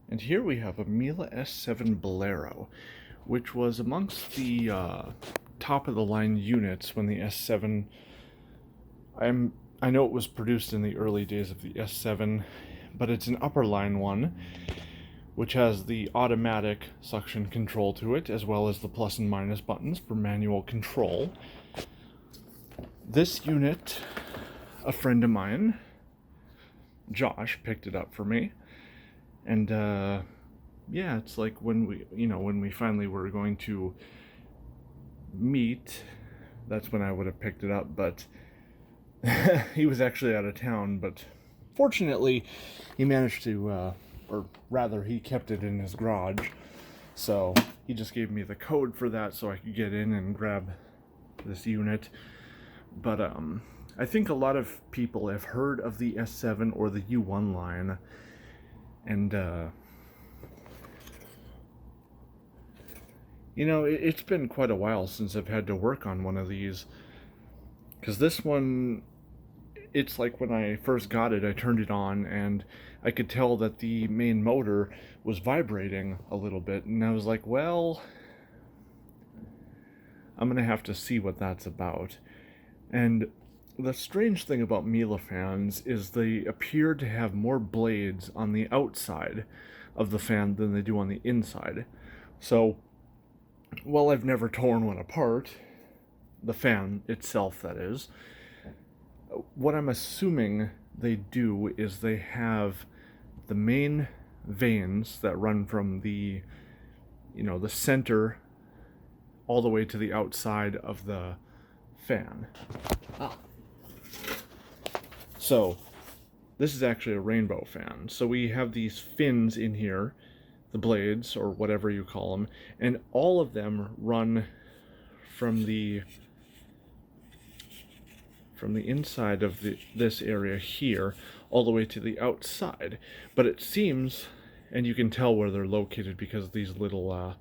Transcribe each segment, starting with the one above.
And here we have a Miele S7 Bolero, which was amongst the top of the line units when the S7. I know it was produced in the early days of the S7, but it's an upper line one, which has the automatic suction control to it, as well as the plus and minus buttons for manual control. This unit, a friend of mine, Josh, picked it up for me, and yeah, it's like when we finally were going to meet, that's when I would have picked it up, but he was actually out of town, but fortunately he managed to, or rather he kept it in his garage, so he just gave me the code for that so I could get in and grab this unit. But I think a lot of people have heard of the S7 or the U1 line, and it's been quite a while since I've had to work on one of these, because this one, it's like when I first got it, I turned it on and I could tell that the main motor was vibrating a little bit, and I was like, well, I'm gonna have to see what that's about. And the strange thing about Miele fans is they appear to have more blades on the outside of the fan than they do on the inside. So, while I've never torn one apart, the fan itself, that is, what I'm assuming they do is they have the main vanes that run from the center all the way to the outside of the fan. So this is actually a rainbow fan. So we have these fins in here, the blades, or whatever you call them, and all of them run from the inside of this area here all the way to the outside. But it seems, and you can tell where they're located because of these little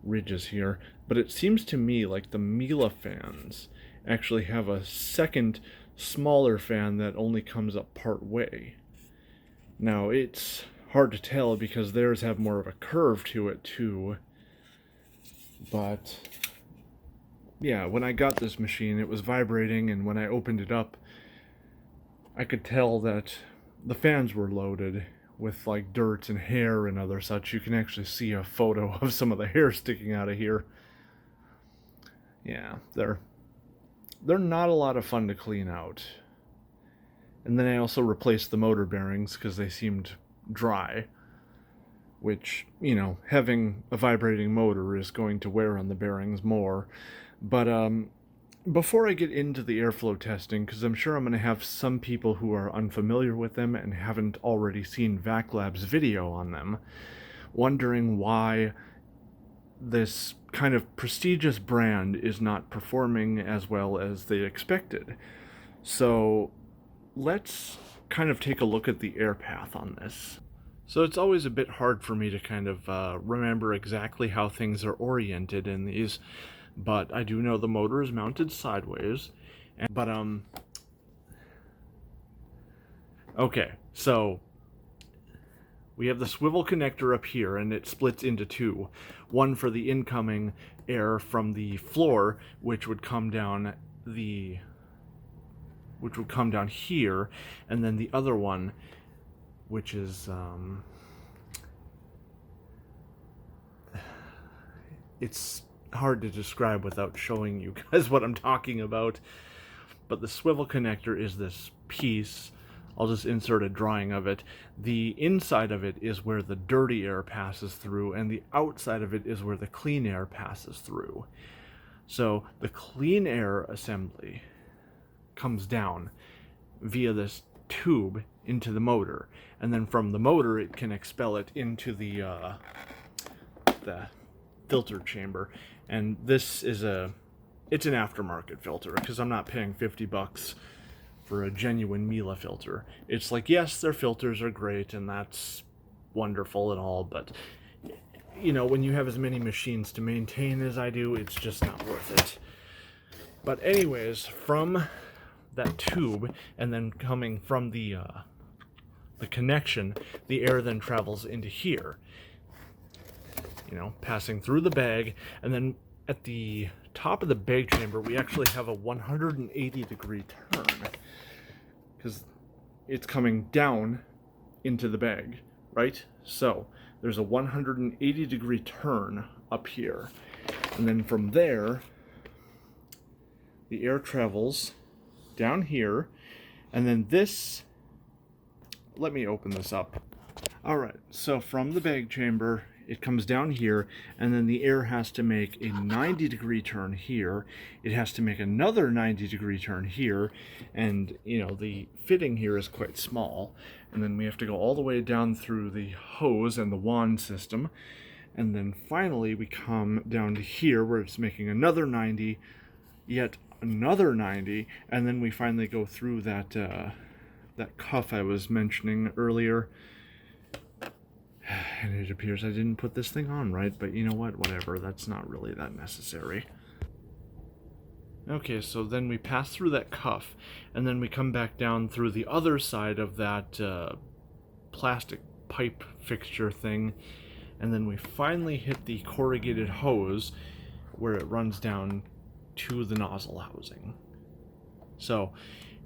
ridges here, but it seems to me like the Miele fans actually have a second smaller fan that only comes up part way. Now it's hard to tell because theirs have more of a curve to it too, but yeah, when I got this machine it was vibrating, and when I opened it up I could tell that the fans were loaded with like dirt and hair and other such. You can actually see a photo of some of the hair sticking out of here. Yeah, they're not a lot of fun to clean out. And then I also replaced the motor bearings because they seemed dry, which, having a vibrating motor is going to wear on the bearings more. But before I get into the airflow testing, because I'm sure I'm going to have some people who are unfamiliar with them and haven't already seen VacLab's video on them, wondering why this kind of prestigious brand is not performing as well as they expected. So let's kind of take a look at the air path on this. So it's always a bit hard for me to kind of remember exactly how things are oriented in these, but I do know the motor is mounted sideways. Okay, so we have the swivel connector up here, and it splits into two. One for the incoming air from the floor, which would come down here, and then the other one, which is it's hard to describe without showing you guys what I'm talking about. But the swivel connector is this piece. I'll just insert a drawing of it. The inside of it is where the dirty air passes through, and the outside of it is where the clean air passes through. So the clean air assembly comes down via this tube into the motor, and then from the motor it can expel it into the filter chamber. And this is it's an aftermarket filter, because I'm not paying $50 for a genuine Miele filter. It's like, yes, their filters are great and that's wonderful and all, but when you have as many machines to maintain as I do, it's just not worth it. But anyways, from that tube, and then coming from the the connection, the air then travels into here, you know, passing through the bag, and then at the top of the bag chamber we actually have a 180-degree turn, because it's coming down into the bag, right? So there's a 180-degree turn up here, and then from there the air travels down here, and then this, let me open this up. All right, so from the bag chamber it comes down here, and then the air has to make a 90-degree turn here. It has to make another 90-degree turn here, and you know, the fitting here is quite small, and then we have to go all the way down through the hose and the wand system, and then finally we come down to here where it's making another 90, yet another 90, and then we finally go through that that cuff I was mentioning earlier. And it appears I didn't put this thing on right, but you know what, whatever, that's not really that necessary. Okay, so then we pass through that cuff, and then we come back down through the other side of that plastic pipe fixture thing, and then we finally hit the corrugated hose where it runs down to the nozzle housing. So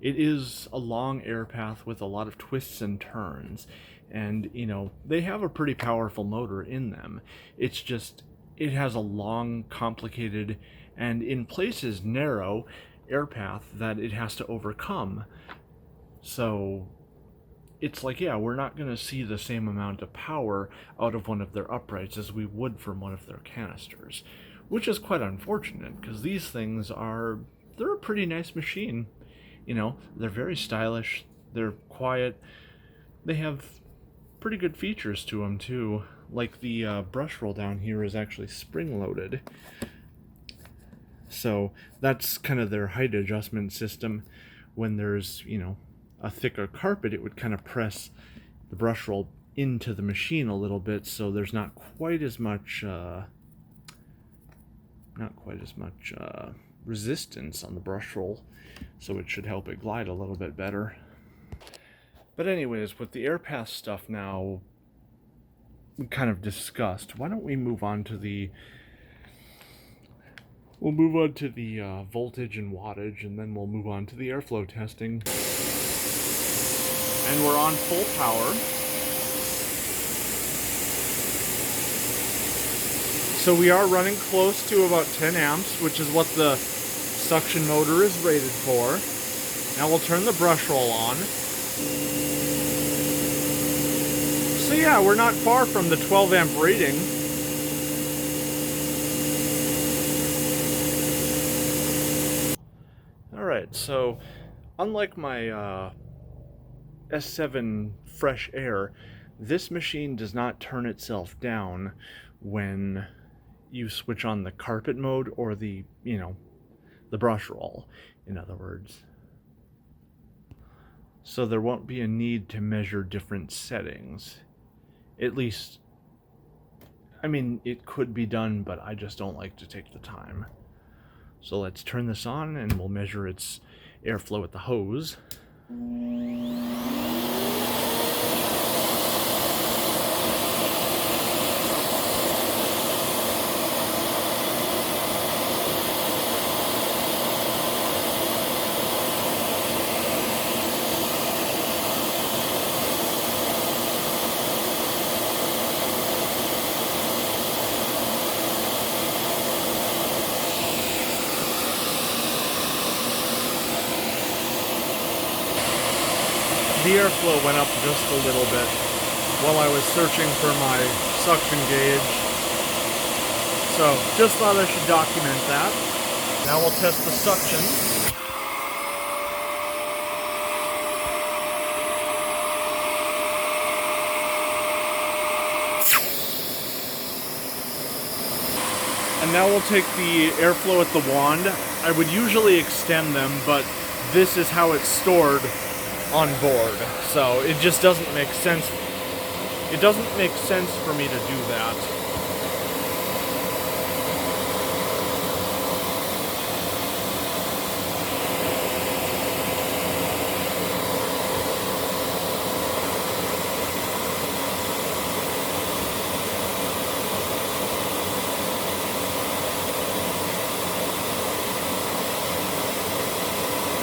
it is a long air path with a lot of twists and turns, and you know, they have a pretty powerful motor in them. It's just, it has a long, complicated, and in places narrow air path that it has to overcome. So it's like, yeah, we're not going to see the same amount of power out of one of their uprights as we would from one of their canisters, which is quite unfortunate, because these things are, they're a pretty nice machine. You know, they're very stylish, they're quiet, they have pretty good features to them too. Like the brush roll down here is actually spring-loaded. So that's kind of their height adjustment system. When there's, you know, a thicker carpet, it would kind of press the brush roll into the machine a little bit, so there's not quite as much resistance on the brush roll, so it should help it glide a little bit better. But anyways, with the air path stuff now kind of discussed, why don't we move on to the voltage and wattage, and then we'll move on to the airflow testing. And we're on full power. So we are running close to about 10 amps, which is what the suction motor is rated for. Now we'll turn the brush roll on. So yeah, we're not far from the 12 amp rating. Alright, so unlike my S7 Fresh Air, this machine does not turn itself down when you switch on the carpet mode or the, you know, the brush roll, in other words. So there won't be a need to measure different settings. At least, I mean, it could be done, but I just don't like to take the time. So let's turn this on and we'll measure its airflow at the hose. The airflow went up just a little bit while I was searching for my suction gauge. So, just thought I should document that. Now we'll test the suction. And now we'll take the airflow at the wand. I would usually extend them, but this is how it's stored on board, so it just doesn't make sense. It doesn't make sense for me to do that.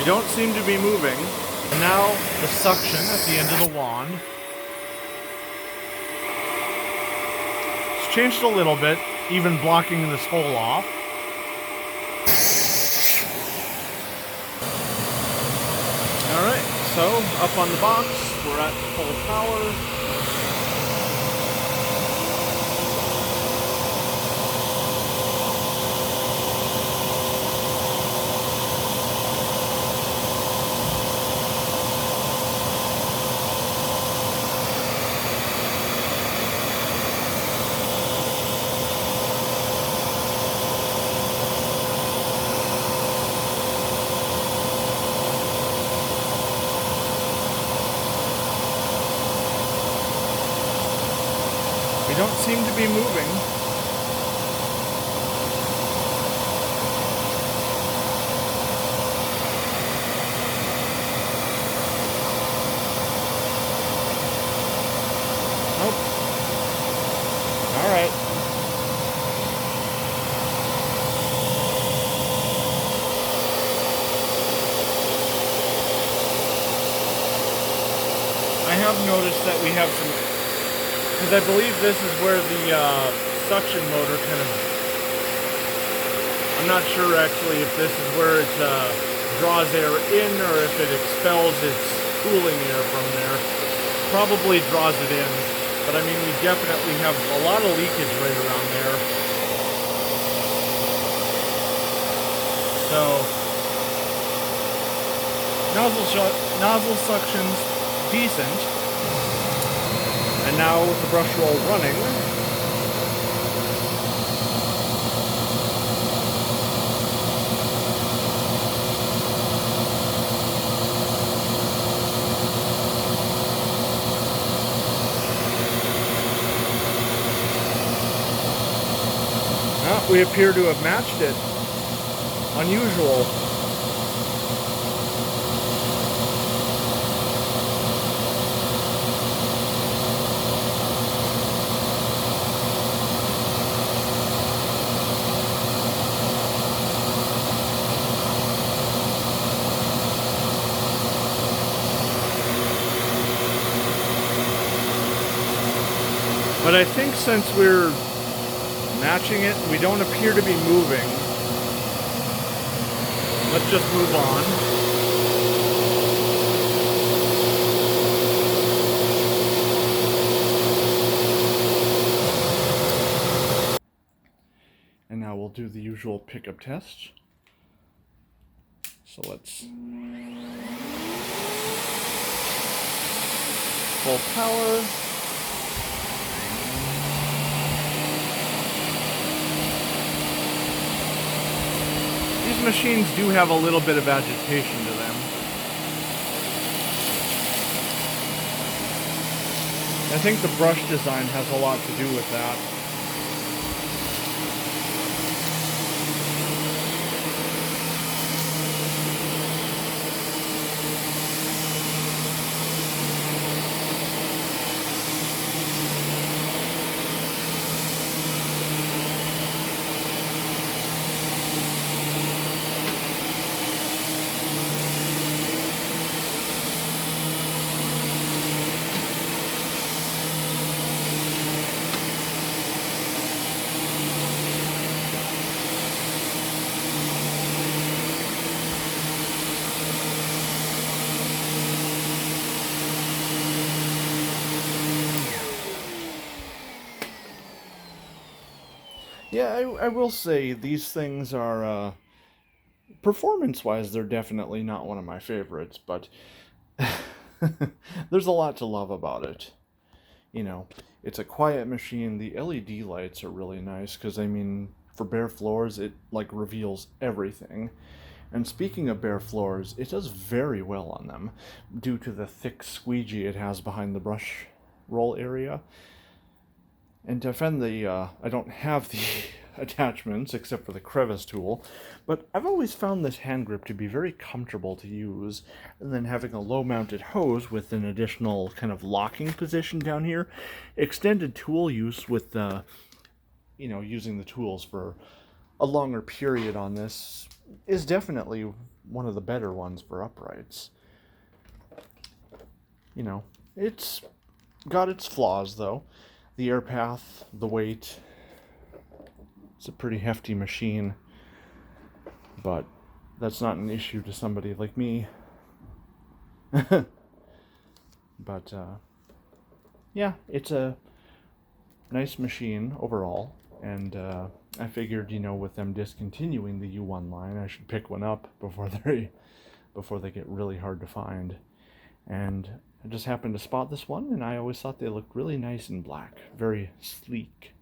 They don't seem to be moving. And now the suction at the end of the wand. It's changed a little bit, even blocking this hole off. Alright, so up on the box, we're at full power. We don't seem to be moving. Nope. All right. I have noticed that we have some, because I believe this is where the suction motor kind of, I'm not sure actually if this is where it draws air in or if it expels its cooling air from there. Probably draws it in, but I mean we definitely have a lot of leakage right around there. So, nozzle suction's decent. And now with the brush roll running, we appear to have matched it. Unusual. But I think since we're matching it, we don't appear to be moving. Let's just move on. And now we'll do the usual pickup test. So let's full power. These machines do have a little bit of agitation to them. I think the brush design has a lot to do with that. Yeah, I will say these things are, performance-wise, they're definitely not one of my favorites, but there's a lot to love about it. You know, it's a quiet machine. The LED lights are really nice because, I mean, for bare floors, it, like, reveals everything. And speaking of bare floors, it does very well on them due to the thick squeegee it has behind the brush roll area. And to defend the, I don't have the attachments except for the crevice tool, but I've always found this hand grip to be very comfortable to use, and then having a low-mounted hose with an additional kind of locking position down here, extended tool use with the, using the tools for a longer period on this is definitely one of the better ones for uprights. You know, it's got its flaws though. The air path, the weight. It's a pretty hefty machine, but that's not an issue to somebody like me. But yeah, it's a nice machine overall, and I figured, you know, with them discontinuing the U1 line, I should pick one up before they get really hard to find. And I just happened to spot this one, and I always thought they looked really nice in black, very sleek.